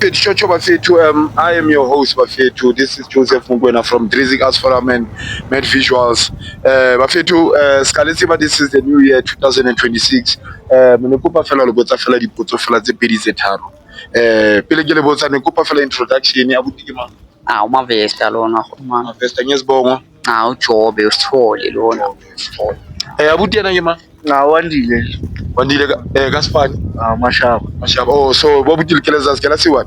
Chocho Bafetu, I am your host Bafetu. This is Joseph Mugwena from Drizik As Forum and Med Visuals. Bafetu, Skalesiba, this is the new year 2026. Ne kopa fela le botsa fela dipotso fela tse pedi tse tharo. Pele ke le botsa ne kopa fela introduction ya buti ke mang? Umavesta lona man. Vesta Nyesbongo. Ujobe usithole lona. Abuti yena ke mang? Wandile. Wandile ka Spani. Mashaba. Mashaba. Oh, so bobuti le keleza skela siwa.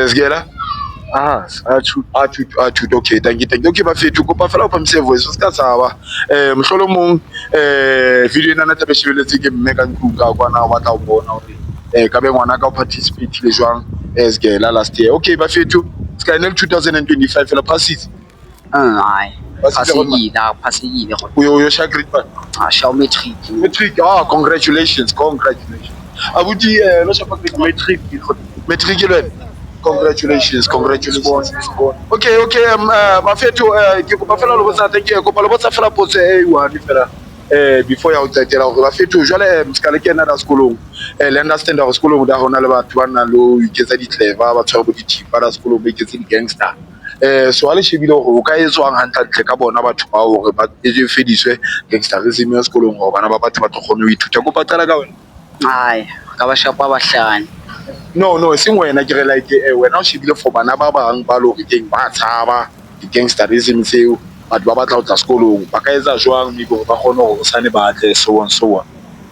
Skela? Atut, okay, thank you. Okay, Bafetu, kopa fela o phamise voice, o ska tsaba. Mohlolomong video ena na tlabe shebeletse ke mme ka ntlong ka kwana wa tla o bona hore ka be ngwana ka o participate le jwang Skela last year. Okay, Bafetu, ska ene 2025 fela passes. Hayi. Phasile go. Uyo sha grade one. Sha matric. Matric. Congratulations. Abuti lo sha matric. Matric le wena. Congratulations. Okay, Bafetu, ke kopa fela lo botsa ke kopa lo botsa fela potso e one fela before ya o tsetela gore Bafetu jwale mskale ke nna da sekolong le understand gore sekolong da hona le batho ba nna lo iketsa di clever ba tshware bo di thipa da sekolong ba iketsa di gangster. So a le shebile gore o ka etswang hantle ka bona batho ba hore ba fediswe gangsterism ya sekolong gore bana ba batho ba tlo kgone ho ithuta kopa tsala ka wena. Hayi, ka ba shapa bahlani. No, seng wena ke re like wena o shebile for bana ba bang ba lo re keng ba tshaba di gangsterism tseo batho ba batla ho tla sekolong ba ka etsa jwang mme gore ba kgone hore sane ba tle so on.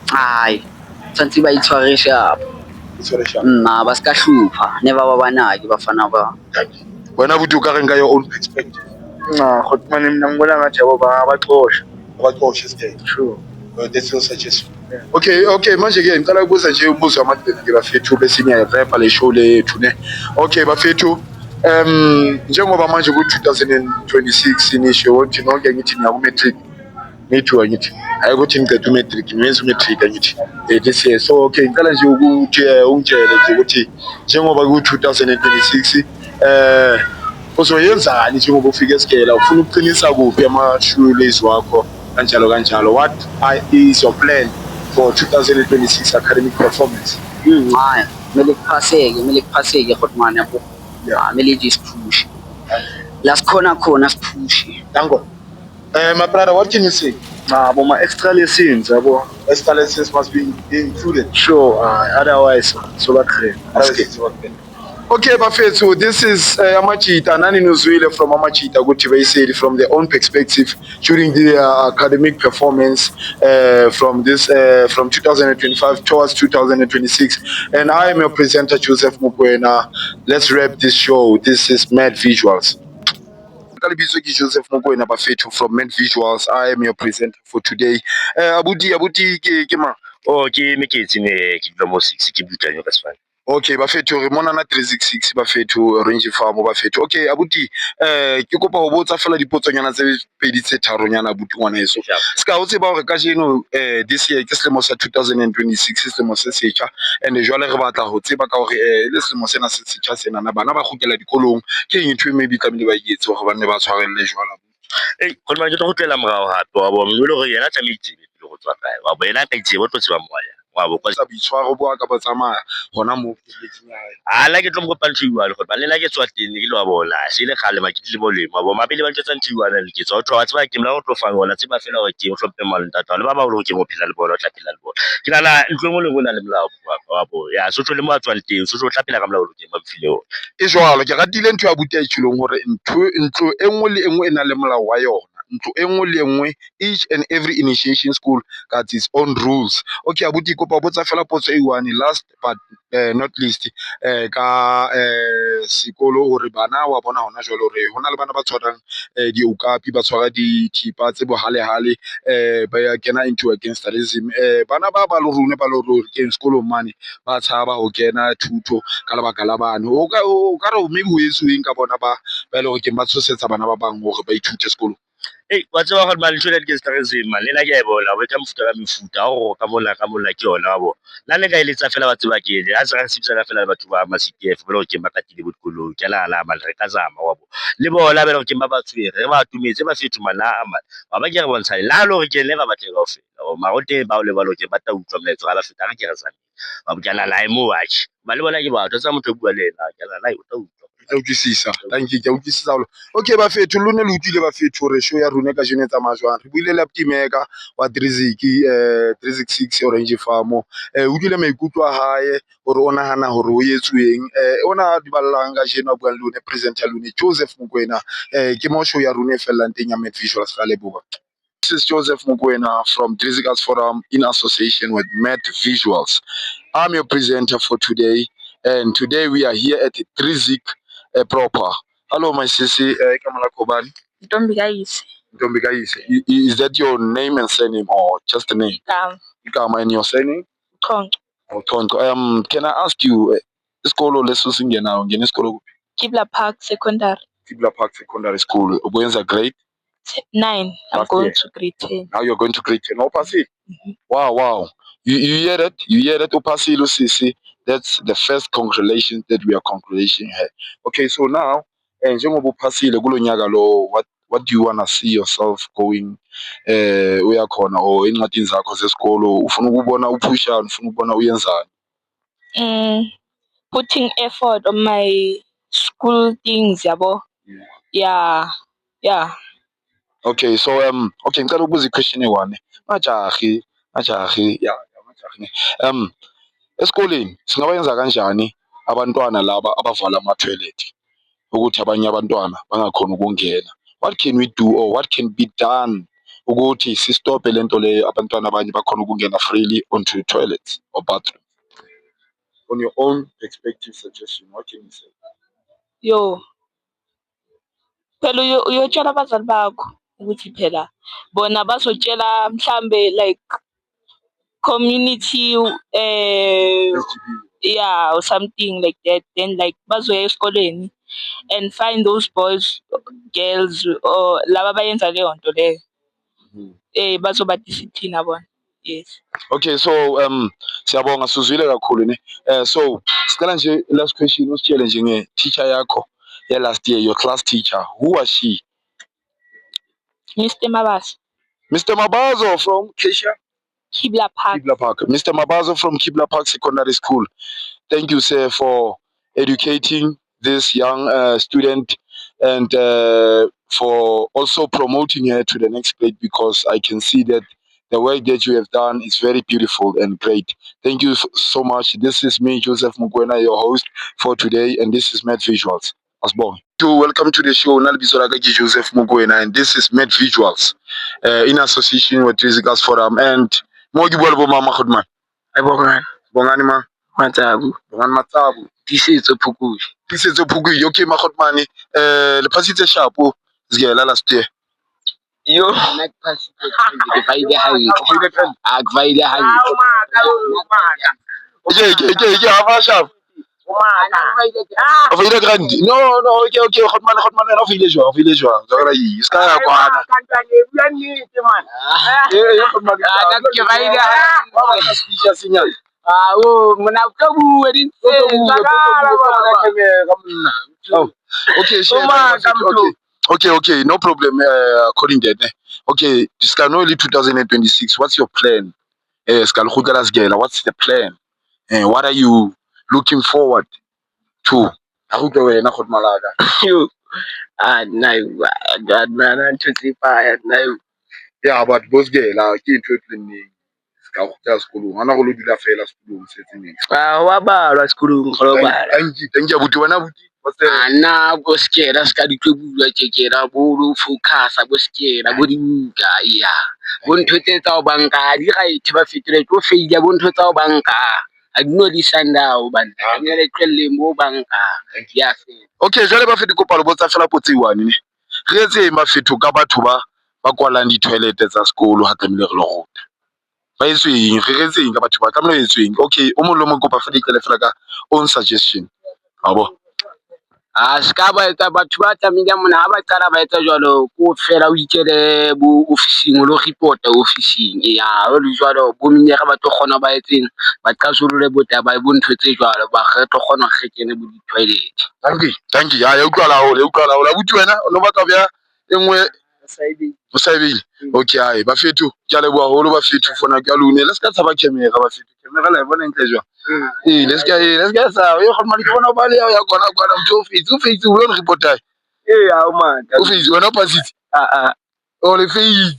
Hayi, tshwantse ba itshware sharp. Ba ska hlupha, never ba banaki bafana ba. Wena buti o ka reng ka your own perspective? Khotmane mina ngibona ngathi yabo Abaxoshe sike. Sure. That's so such as Okay, manje ke ngicela ukubuza nje umbuzo wamadoda Bafetu bese niyarapa le show lethu ne. Okay, Bafetu, njengoba manje ku 2026 inisho wothi nonke ngithi niya ku matric. Ngithi ngithi hayi ukuthi ngicede umatric ngiyenza umatric ngithi this year. So okay, ngicela nje ukuthi ungitshele nje ukuthi njengoba ku 2026 uzoyenzani njengoba ufika esikela ufuna ukuqinisa kuphi ama-shoelace wakho kanjalo what is your plan for 2026 academic performance? Hayi, kumele kuphaseke khotmane yabo. Kumele nje siphushe. La sikhona siphushe. Dango. My brother, what can you say? But my extra lessons, yabo. Extra lessons must be included. Sure. Otherwise, so that Okay, Bafetu, this is Amachita, Nani Nuzwile from Amachita, Guti said from their own perspective during the academic performance from 2025 towards 2026. And I am your presenter, Joseph Mukwena. Let's wrap this show. This is Mad Visuals. Joseph Mukwena Bafetu from Mad Visuals. I am your presenter for today. Abuti, ke mang? Ke meketse ne ke dula mo 6 ke butanyo ka sefane. Okay, Bafetu re mona na 366 Bafetu Range Farm Bafetu. Okay, abuti ke kopa ho botsa fela dipotsonyana tse pedi tse tharonyana abuti ngwana heso. Ska o tseba hore ka jeno this year ke selemo sa 2026 selemo se setjha and jwale re batla ho tseba ka hore le selemo sena se setjha sena na bana ba kgutlela dikolong ke eng ntho e maybe tlamehile ba etse hore ba ne ba tshwarelle jwala. Khona ke tlo go tlela morao hape wa bo mme le gore yena tlametse le go tswa kae wa bo yena ka itse bo tlo tseba moya wa bo kwa sa boitshwaro bo ka ba tsamaya hona mo pheletseng ya hae la ke tlo mo kopa ntho iwa le gore ba lela ke tswa teng ke le wa bona se ile kgale ma ke tle mo lemo wa bo mabele ba ntse ntho iwa le ke tswa o tloa tseba ke mla o tlo fa bona tseba fela gore ke o hlope mala ntata le ba ba o ke mo phela le bona o tla phela le bona ke nana ntlo mo le bona le molao wa bo ya so tlo le mo a tswang teng so tla phela ka molao ke ba mfile o e jwalo ke ratile ntho ya buti ya itshulong hore ntlo e nngwe le e nngwe e na le molao wa yona ntlo e nngwe le e nngwe each and every initiation school got its own rules. Okay, abuti kopa botsa fela potso e one last but not least ka sekolo hore bana wa bona hona jwale hore hona le bana ba tshwarang diokapi ba tshwara dithipa tse bohalehale ba ya kena into gangsterism bana ba lo rune ba lo re ke sekolong mane ba tshaba ho kena thuto ka lebaka la bana o ka re maybe ho etsuweng ka bona ba ile hore ke ba tshosetsa bana ba bang hore ba ithute sekolong. Wa tseba gore mali tshwana ke streseng man le la ke e bona ba ka mefuta go ka mola ke yona wa bo la le ka eletsa fela ba tseba ke le a se ra sipsana fela batho ba ma CTF ba lo ke ba katile botkolo ke la mal re ka zama wa bo le bona ba lo ke ba tswere re ba tumetse ba fethu mana ama ba ba ke re bontsha la lo re ke le ba batla go fela o ma gote ba o le ba lo ke ba ta utlwa mletso ga ba feta ga ke re zame ba botjana la mo watch ba le bona ke batho tsa motho o bua le ena ke la o tla utlwa Ke utlwisisa thank you ke utlwisisa haholo. Okay bafethu lone le utlwile bafethu hore show ya rona ka jeno e tsamaya jwang. Re buile le Timeka wa 366 Orange Farm o utlwile maikutlo a hae hore o nahana hore o etsuweng ona di ballang ka jeno a buang le one presenter lone Joseph Mokoena ke mo show ya rona e fellang teng ya Met Visuals ka leboha. This is Joseph Mokoena from Drizikas Forum in association with Met Visuals. I'm your presenter for today, and today we are here at Drizik proper. Hello, my sissy. Kamala Kobani. Ntombikayise. Ntombikayise. Is that your name and surname, or just a name? Igama and your surname? Chonco. Oh, Chonco. Can I ask you, isikolo leso singena ngene isikolo kuphi? Kibla Park Secondary. Kibla Park Secondary School. Ubuyenza grade 9. I'm going to grade 10. Now you're going to grade 10. Opasi. Wow. You hear that? You hear that? Opasi Sisi. That's the first congratulations that we are congratulating her. Okay, so now, njengoba uphasile kulo nyaka lo, what do you wanna see yourself going uyakhona or encwadini zakho zesikolo ufuna ukubona uphusha ufuna ukubona uyenzani? Putting effort on my school things yabo. Yeah. Okay, so okay ngicela ukubuza iquestion e1. Majahi yeah majahi. Esikoleni singabayenza kanjani abantwana laba abavala ama-toilet ukuthi abanye abantwana bangakhona ukungena? What can we do or what can be done ukuthi sistophe lento leyo abantwana abanye bakhona ukungena freely onto toilets or bathrooms? On your own perspective suggestion, what can you say? Phela uyotshela abazali bakho ukuthi phela bona bazotshela mhlambe like community yeah or something like that, then like bazoya esikoleni and find those boys, girls or laba bayenza leyo nto leyo bazoba discipline bona. Yes. Okay, so siyabonga sizwile kakhulu ne. So sicela nje last question usitshele nje nge teacher yakho ya last year, your class teacher, who was she? Mr. Mabaso. Mr. Mabazo from Keisha? Kibla Park. Mr. Mabazo from Kibla Park Secondary School. Thank you, sir, for educating this young student and for also promoting her to the next grade, because I can see that the work that you have done is very beautiful and great. Thank you so much. This is me, Joseph Mokoena, your host for today, and this is Met Visuals. Asbong. Welcome to the show. Nalbisoragaji Joseph Mokoena, and this is Met Visuals in association with Drizikas Forum. And Mogi Bolbo Mama Khudman. Bongani ma. Matsabu. Matsabu. Tisetso Phukui. Okay, Makhotmani. Le pasitse shapo zigela last year. Yo. Akvaile hangi. Okay, hava shap. Avile grand. No, okay, Khotmani avile jwa. Zagala yi. Iska ya kwana. Khotmani. Okay, no problem. According to that, okay, this can only 2026. What's your plan? What's the plan? What are you looking forward to? Yo. No. God man, I'm 25 now. Yeah, but both girl, like in school. Ana go dula fela sekolong se tseng. Wa balwa sekolong go bala. Thank you buti wena buti. Ana go skera ska di tlo bua tsekera bo lo focus bo skera bo dinka ya. Bo ntho tse tsa o banka di right ba fetile tlo faila bo ntho tsa o banka. A di no di sanda o bana. Ne le tlelle mo banka. Ya fe. Okay, jale ba fete kopalo bo tsa fela potse iwane ne. Re etse mafetho ka batho ba kwalang di toilet tsa sekolo ha tlamile re lo rota. Ba etsweng re retseng ka batho ba tlamile etsweng. Okay, o mo lo mo kopa fela ikele fela ka own suggestion. Abo. Ska ba etsa batho ba tsamile mona ha ba qala ba etsa jwalo ko fela o ikele bo officing o lo report officing ya o le jwalo bo minyere ba tlo kgona ba etseng ba qazolole bota ba bo ntho tse jwalo ba re tlo kgona go kene bo di toilet. Thank you ya utlwala ho la buti wena o no batla bya engwe o sa ebile okay hae bafethu ke a leboha haholo bafethu for nako ya lone le se ka tshaba camera bafethu camera la e bona ntle jwang let's get sa yo khona ke bona ba le ya kona motho o face o lo report ai o face wena o pasitse o le face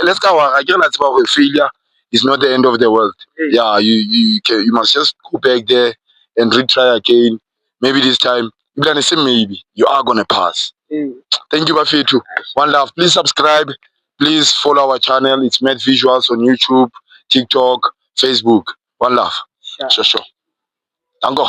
let's go wa ke la tseba hore failure is not the end of the world. Yeah, you must just go back there and retry again. Maybe this time, maybe you are gonna pass. Thank you, Bafetu. One love. Please subscribe. Please follow our channel. It's Mad Visuals on YouTube, TikTok, Facebook. One love. Sure. Dango.